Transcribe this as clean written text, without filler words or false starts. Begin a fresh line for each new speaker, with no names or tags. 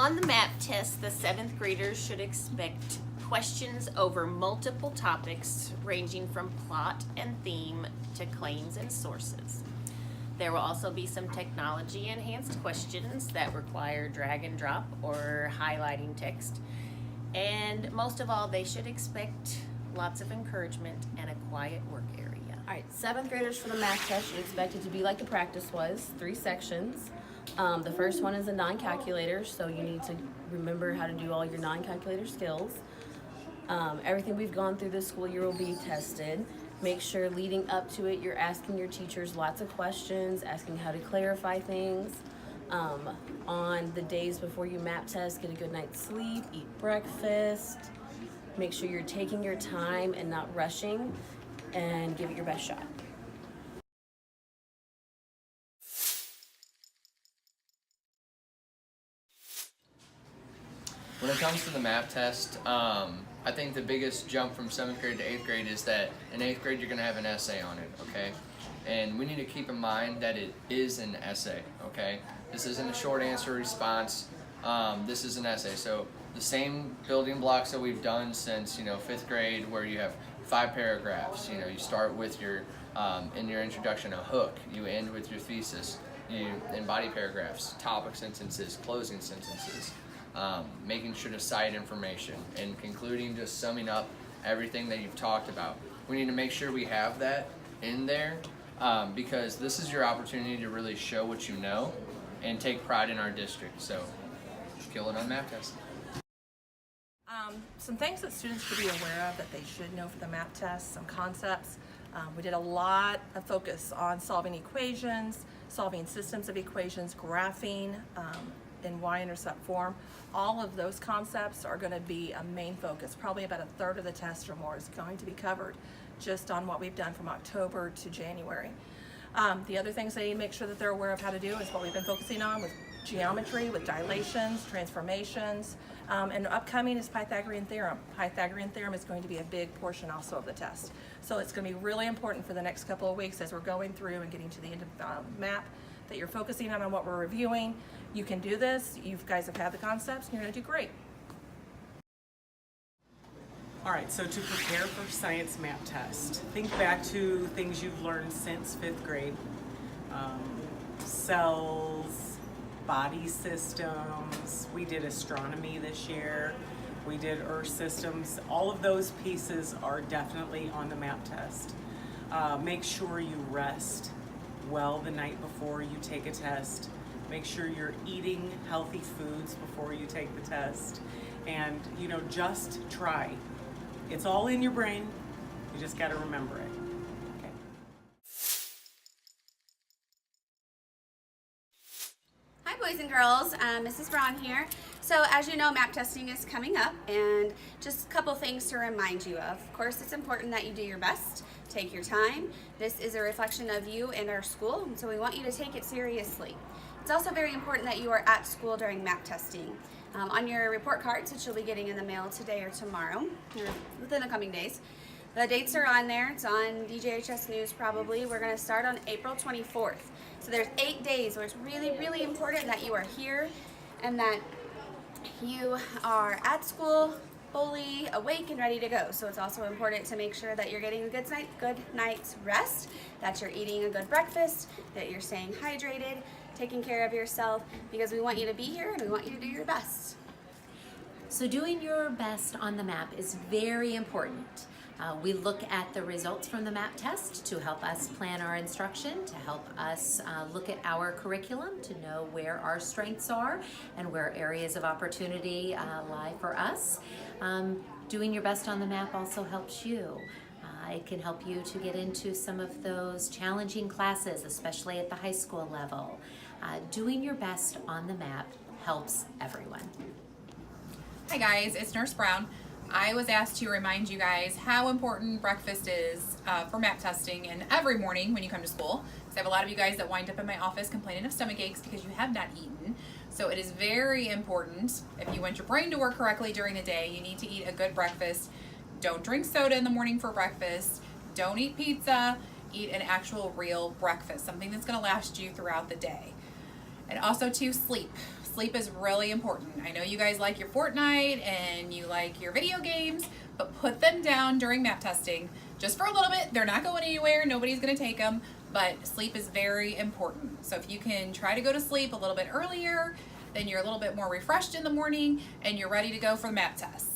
On the MAP test, the 7th graders should expect questions over multiple topics ranging from plot and theme to claims and sources. There will also be some technology enhanced questions that require drag and drop or highlighting text. And most of all, they should expect lots of encouragement and a quiet work area.
All right, 7th graders for the math test should expect it to be like the practice was, 3 sections. The first one is a non-calculator, so you need to remember how to do all your non-calculator skills. Everything we've gone through this school year will be tested. Make sure leading up to it, you're asking your teachers lots of questions, asking how to clarify things. On the days before you map test, get a good night's sleep, eat breakfast. Make sure you're taking your time and not rushing, and give it your best shot.
When it comes to the MAP test, I think the biggest jump from 7th grade to 8th grade is that in 8th grade you're going to have an essay on it, okay? And we need to keep in mind that it is an essay, okay? This isn't a short answer response. This is an essay. So the same building blocks that we've done since, 5th grade, where you have 5 paragraphs. You start with your, in your introduction, a hook. You end with your thesis. You in body paragraphs, topic sentences, closing sentences. Making sure to cite information, and concluding, just summing up everything that you've talked about. We need to make sure we have that in there because this is your opportunity to really show what you know and take pride in our district. So, kill it on MAP test.
Some things that students should be aware of that they should know for the MAP test, some concepts. We did a lot of focus on solving equations, solving systems of equations, graphing in y-intercept form. All of those concepts are going to be a main focus. Probably about a third of the test or more is going to be covered just on what we've done from October to January. The other things they need to make sure that they're aware of how to do is what we've been focusing on with geometry, with dilations, transformations, and upcoming is Pythagorean theorem. Pythagorean theorem is going to be a big portion also of the test. So it's going to be really important for the next couple of weeks as we're going through and getting to the end of MAP that you're focusing on what we're reviewing. You can do this. You guys have had the concepts, and you're going to do great.
All right, so to prepare for science map test, think back to things you've learned since 5th grade. Cells, body systems, we did astronomy this year, we did earth systems. All of those pieces are definitely on the map test. Make sure you rest well the night before you take a test. Make sure you're eating healthy foods before you take the test. And, just try. It's all in your brain. You just got to remember it. Okay.
Hi, boys and girls. Mrs. Braun here. So as you know, MAP testing is coming up, and just a couple things to remind you of. Of course, it's important that you do your best. Take your time. This is a reflection of you and our school, and so we want you to take it seriously. It's also very important that you are at school during MAP testing. On your report cards, which you'll be getting in the mail today or tomorrow, or within the coming days, the dates are on there. It's on DJHS News probably. We're going to start on April 24th. So there's 8 days where it's really, really important that you are here and that you are at school, fully awake and ready to go. So it's also important to make sure that you're getting a good night's rest, that you're eating a good breakfast, that you're staying hydrated, taking care of yourself, because we want you to be here and we want you to do your best.
So doing your best on the MAP is very important. We look at the results from the MAP test to help us plan our instruction, to help us look at our curriculum, to know where our strengths are and where areas of opportunity lie for us. Doing your best on the MAP also helps you. It can help you to get into some of those challenging classes, especially at the high school level. Doing your best on the MAP helps everyone.
Hi guys, it's Nurse Brown. I was asked to remind you guys how important breakfast is for MAP testing, and every morning when you come to school, because I have a lot of you guys that wind up in my office complaining of stomach aches because you have not eaten. So it is very important, if you want your brain to work correctly during the day, you need to eat a good breakfast. Don't drink soda in the morning for breakfast. Don't eat pizza. Eat an actual real breakfast, something that's going to last you throughout the day. And also to sleep. Sleep is really important. I know you guys like your Fortnite and you like your video games, but put them down during map testing just for a little bit. They're not going anywhere. Nobody's going to take them, but sleep is very important. So if you can try to go to sleep a little bit earlier, then you're a little bit more refreshed in the morning and you're ready to go for the map test.